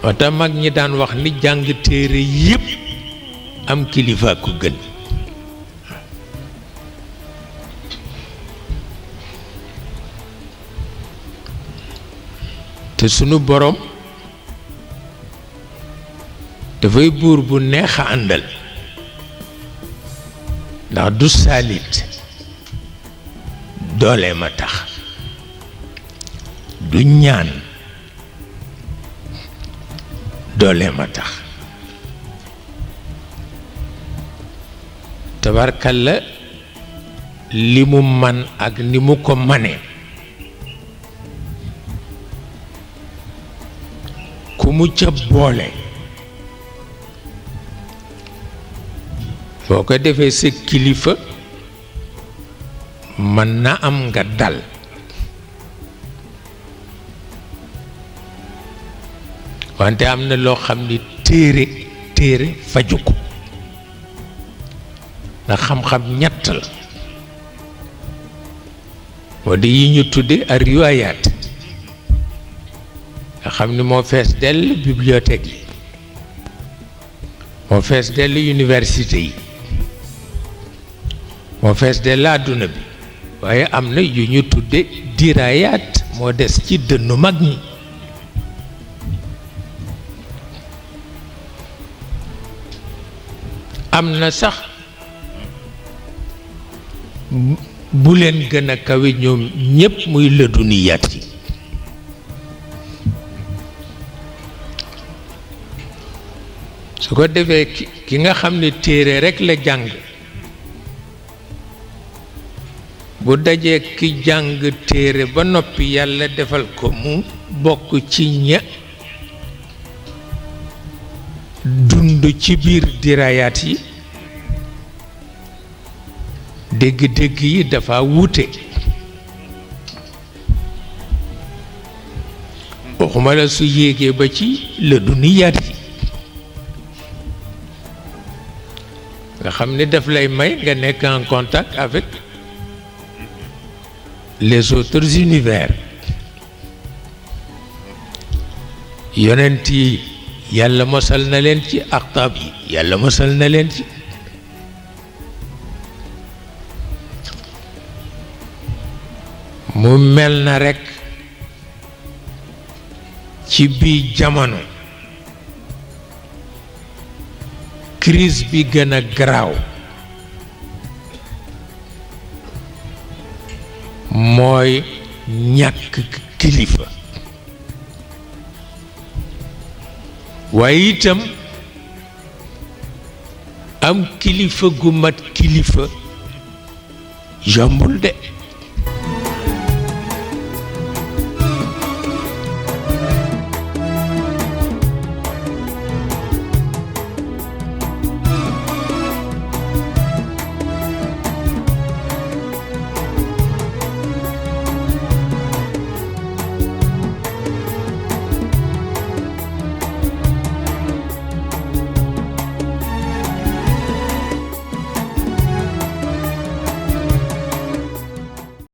wata mag ñi daan wax ni jàng téere yépp am kilifa ku gën te sunu borom dafay buur bu neex a àndal ndax du saalit doole ma tax du ñaan doole ma tax tabarkalla li mu man ak ni mu ko mane ku mu ca boole boo ko defee sa kilifa mën na am nga dal wante am na loo xam ni téere faju ko ndax xam-xam ñett la moo di yi ñu tudde a riwaayaat nga xam ni moo fees dell bibliothèque yi moo fees dell université yi moo fees dell àdduna bi waaye am na yu ñu tudde diraayaat moo des ci dënnu mag ñi am na sax bu leen gën a kawe ñoom ñépp muy laduniyaat yi su ko defee ki nga xam ne téere rekk la jàng bu dajee ki jàng téere ba noppi yàlla defal ko mu bokk ci ña dund ci biir diraayaat yi dégg-dégg yi dafa wuute waxuma la su yéegee ba ci la duniyaat yi nga xam ne daf lay may nga nekk en contact avec les autres univers yonent yi yàlla mosal na leen ci aqtaab yi yàlla mosal na leen ci mu mel na rekk ci bii jamono crise bi gën a garaaw mooy ñàkk kilifa waaye itam am kilifa gu mat kilifa yombul de